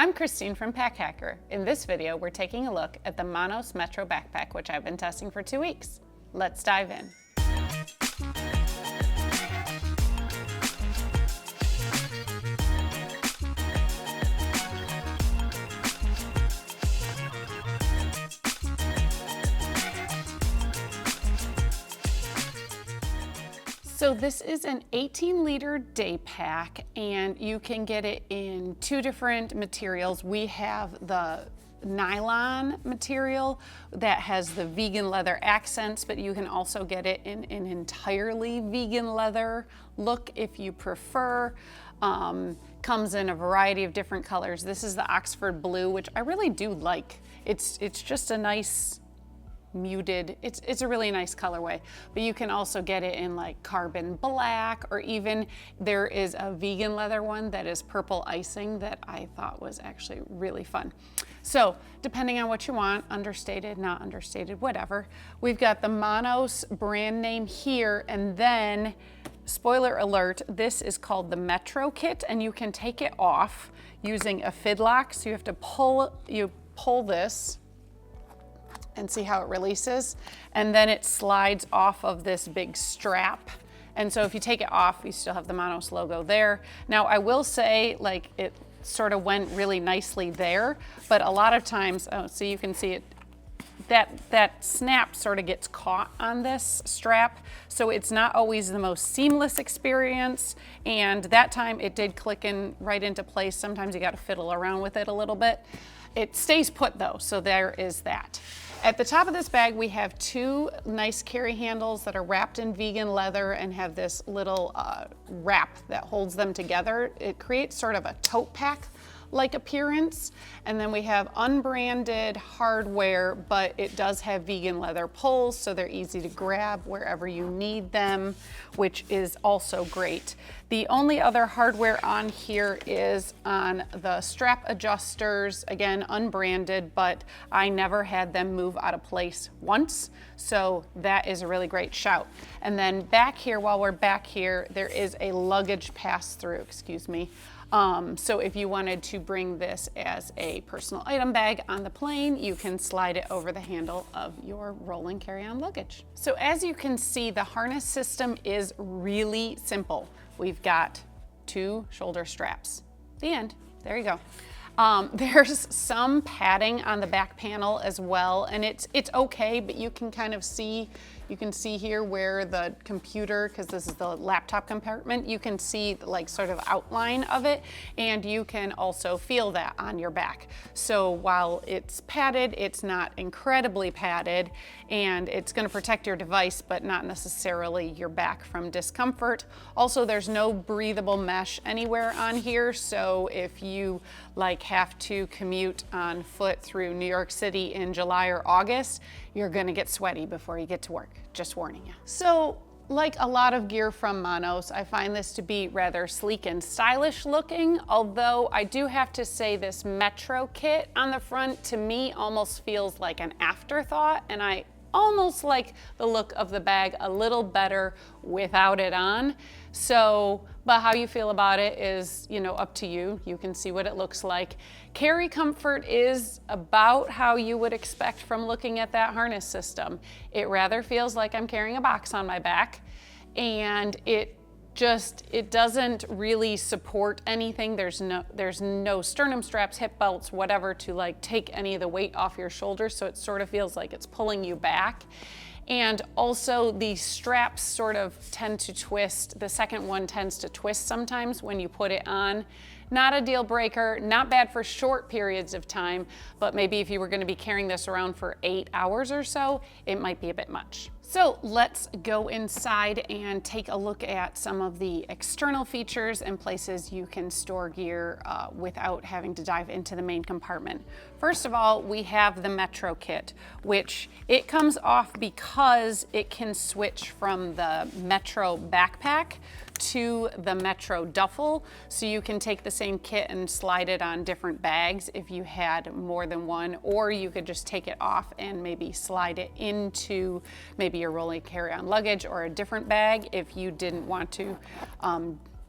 I'm Christine from Pack Hacker. In this video, we're taking a look at the Monos Metro backpack, which I've been testing for 2 weeks. Let's dive in. So this is an 18-liter day pack, and you can get it in 2 different materials. We have the nylon material that has the vegan leather accents, but you can also get it in an entirely vegan leather look if you prefer. Comes in a variety of different colors. This is the Oxford blue, which I really do like. It's just a nice muted, it's a really nice colorway, but you can also get it in like carbon black, or even there is a vegan leather one that is purple icing that I thought was actually really fun. So depending on what you want, understated, not understated, whatever. We've got the Monos brand name here, and then spoiler alert, this is called the Metro kit, and you can take it off using a fidlock. So you have to pull this and see how it releases, and then it slides off of this big strap. And so if you take it off, you still have the Monos logo there. Now I will say, like, it sort of went really nicely there, but a lot of times, so you can see it, that snap sort of gets caught on this strap, so it's not always the most seamless experience. And that time it did click in right into place. Sometimes you got to fiddle around with it a little bit. It stays put though, so there is that. At the top of this bag, we have 2 nice carry handles that are wrapped in vegan leather and have this little wrap that holds them together. It creates sort of a tote pack like appearance. And then we have unbranded hardware, but it does have vegan leather pulls, so they're easy to grab wherever you need them, which is also great. The only other hardware on here is on the strap adjusters, again, unbranded, but I never had them move out of place once, so that is a really great shout. And then back here, while we're back here, there is a luggage pass-through, excuse me. So if you wanted to bring this as a personal item bag on the plane, you can slide it over the handle of your rolling carry-on luggage. So as you can see, the harness system is really simple. We've got 2 shoulder straps. The end. There you go. There's some padding on the back panel as well, and it's okay, but you can kind of see, you can see here where the computer, because this is the laptop compartment, you can see like sort of outline of it, and you can also feel that on your back. So while it's padded, it's not incredibly padded, and it's going to protect your device, but not necessarily your back from discomfort. Also, there's no breathable mesh anywhere on here, so if you like have to commute on foot through New York City in July or August, you're gonna get sweaty before you get to work, just warning you. So like a lot of gear from Monos, I find this to be rather sleek and stylish looking, although I do have to say this Metro kit on the front to me almost feels like an afterthought, and I almost like the look of the bag a little better without it on. So, but how you feel about it is, you know, up to you. You can see what it looks like. Carry comfort is about how you would expect from looking at that harness system. It rather feels like I'm carrying a box on my back, and it doesn't really support anything. There's no sternum straps, hip belts, whatever to like take any of the weight off your shoulders, so it sort of feels like it's pulling you back. And also the straps sort of tend to twist. The second one tends to twist sometimes when you put it on. Not a deal breaker, not bad for short periods of time, but maybe if you were going to be carrying this around for 8 hours or so, it might be a bit much. So let's go inside and take a look at some of the external features and places you can store gear without having to dive into the main compartment. First of all, we have the Metro kit, which it comes off because it can switch from the Metro backpack to the Metro duffel, so you can take the same kit and slide it on different bags if you had more than one, or you could just take it off and maybe slide it into maybe your rolling carry-on luggage or a different bag if you didn't want to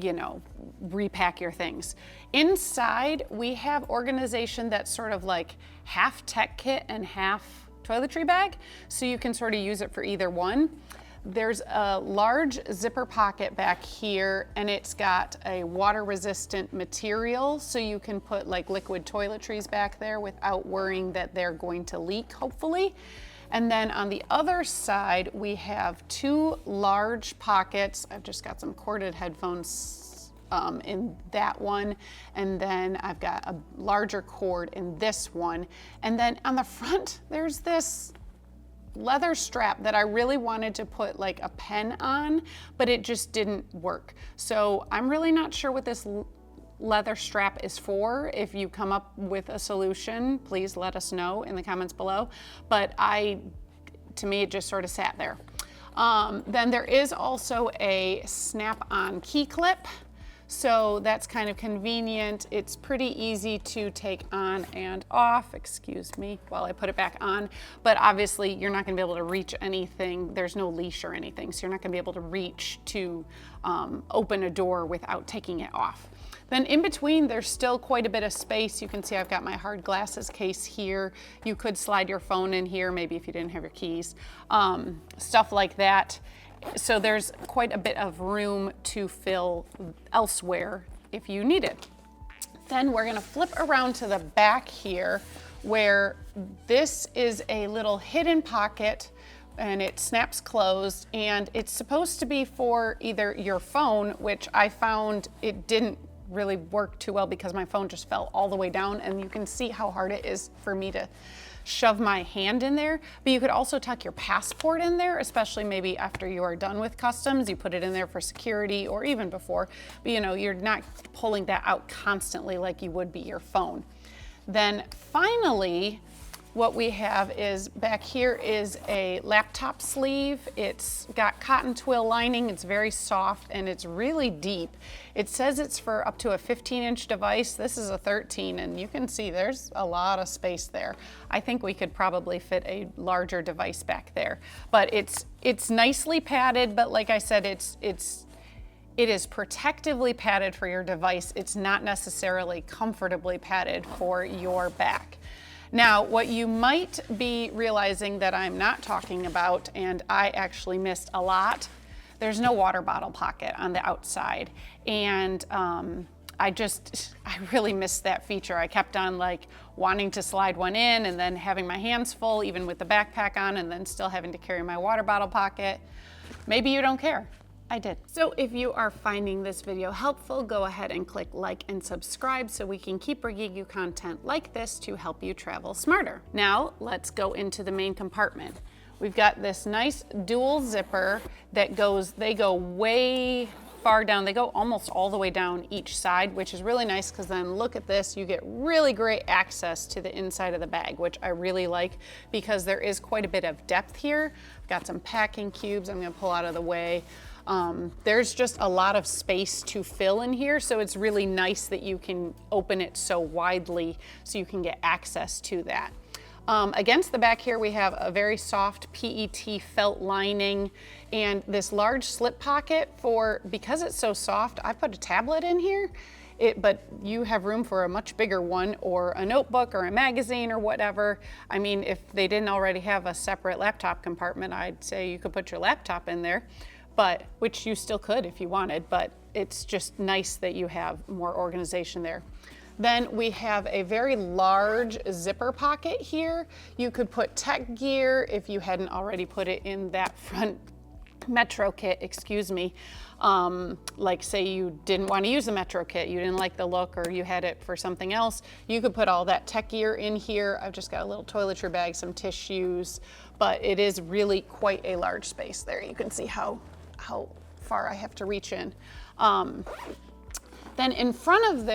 you know, repack your things. Inside, we have organization that's sort of like half tech kit and half toiletry bag, so you can sort of use it for either one. There's a large zipper pocket back here, and it's got a water resistant material, so you can put like liquid toiletries back there without worrying that they're going to leak, hopefully. And then on the other side, we have two large pockets. I've just got some corded headphones in that one. And then I've got a larger cord in this one. And then on the front, there's this leather strap that I really wanted to put like a pen on, but it just didn't work. So I'm really not sure what this leather strap is for. If you come up with a solution, please let us know in the comments below. But to me, it just sort of sat there. Then there is also a snap-on key clip. So that's kind of convenient. It's pretty easy to take on and off, excuse me, while I put it back on. But obviously you're not gonna be able to reach anything. There's no leash or anything. So you're not gonna be able to reach to open a door without taking it off. Then in between, there's still quite a bit of space. You can see I've got my hard glasses case here. You could slide your phone in here, maybe if you didn't have your keys, stuff like that. So there's quite a bit of room to fill elsewhere if you need it. Then we're gonna flip around to the back here, where this is a little hidden pocket, and it snaps closed, and it's supposed to be for either your phone, which I found it didn't really work too well because my phone just fell all the way down, and you can see how hard it is for me to shove my hand in there. But you could also tuck your passport in there, especially maybe after you are done with customs. You put it in there for security or even before, but you know, you're not pulling that out constantly like you would be your phone. Then finally, what we have is back here is a laptop sleeve. It's got cotton twill lining. It's very soft and it's really deep. It says it's for up to a 15-inch device. This is a 13, and you can see there's a lot of space there. I think we could probably fit a larger device back there. But it's nicely padded, but like I said, it is protectively padded for your device. It's not necessarily comfortably padded for your back. Now, what you might be realizing that I'm not talking about, and I actually missed a lot, there's no water bottle pocket on the outside. And I really missed that feature. I kept on like wanting to slide one in and then having my hands full, even with the backpack on, and then still having to carry my water bottle pocket. Maybe you don't care. I did. So if you are finding this video helpful, go ahead and click like and subscribe so we can keep bringing you content like this to help you travel smarter. Now let's go into the main compartment. We've got this nice dual zipper that they go way far down. They go almost all the way down each side, which is really nice because then look at this, you get really great access to the inside of the bag, which I really like because there is quite a bit of depth here. I've got some packing cubes I'm gonna pull out of the way. There's just a lot of space to fill in here, so it's really nice that you can open it so widely so you can get access to that. Against the back here, we have a very soft PET felt lining and this large slip pocket because it's so soft, I put a tablet in here, but you have room for a much bigger one or a notebook or a magazine or whatever. I mean, if they didn't already have a separate laptop compartment, I'd say you could put your laptop in there. Which you still could if you wanted, but it's just nice that you have more organization there. Then we have a very large zipper pocket here. You could put tech gear if you hadn't already put it in that front Metro kit, excuse me. Like say you didn't want to use the Metro kit, you didn't like the look, or you had it for something else, you could put all that tech gear in here. I've just got a little toiletry bag, some tissues, but it is really quite a large space there. You can see how far I have to reach in. Then in front of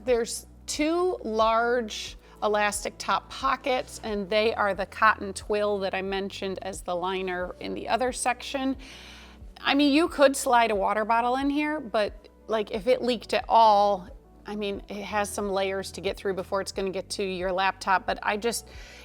there's two large elastic top pockets, and they are the cotton twill that I mentioned as the liner in the other section. I mean, you could slide a water bottle in here, but like if it leaked at all, I mean, it has some layers to get through before it's going to get to your laptop, but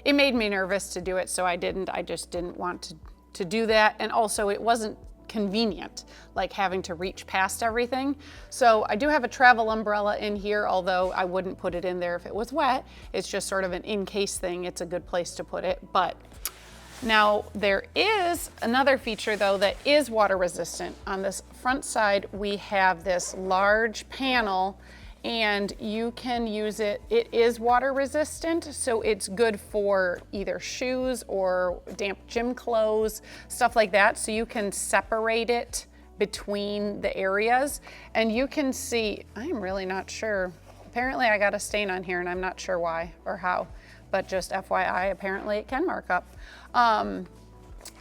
it made me nervous to do it, so I just didn't want to do that. And also it wasn't convenient, like having to reach past everything. So I do have a travel umbrella in here, although I wouldn't put it in there if it was wet. It's just sort of an in-case thing. It's a good place to put it. But now there is another feature though that is water resistant. On this front side, we have this large panel and you can use it. It is water resistant, so it's good for either shoes or damp gym clothes, stuff like that. So you can separate it between the areas, and you can see, I'm really not sure. Apparently I got a stain on here and I'm not sure why or how, but just FYI, apparently it can mark up.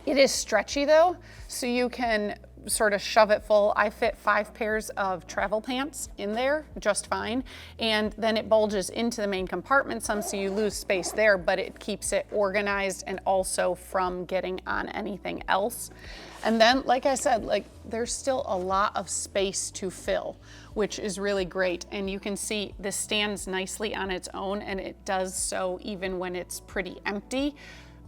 It is stretchy though, so you can sort of shove it full. I fit 5 pairs of travel pants in there just fine, and then it bulges into the main compartment some, so you lose space there, but it keeps it organized and also from getting on anything else. And then, like I said, like there's still a lot of space to fill, which is really great. And you can see this stands nicely on its own, and it does so even when it's pretty empty.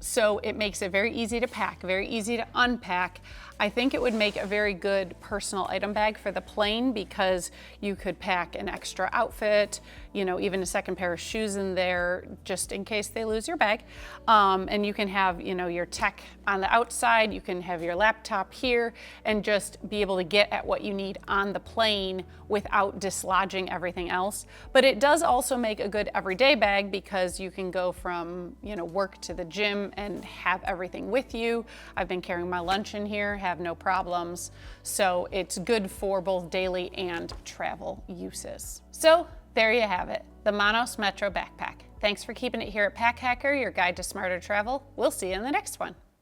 So it makes it very easy to pack, very easy to unpack. I think it would make a very good personal item bag for the plane, because you could pack an extra outfit, you know, even a second pair of shoes in there just in case they lose your bag. And you can have, you know, your tech on the outside, you can have your laptop here, and just be able to get at what you need on the plane without dislodging everything else. But it does also make a good everyday bag, because you can go from, you know, work to the gym and have everything with you. I've been carrying my lunch in here, have no problems. So it's good for both daily and travel uses. So there you have it, the Monos Metro backpack. Thanks for keeping it here at Pack Hacker, your guide to smarter travel. We'll see you in the next one.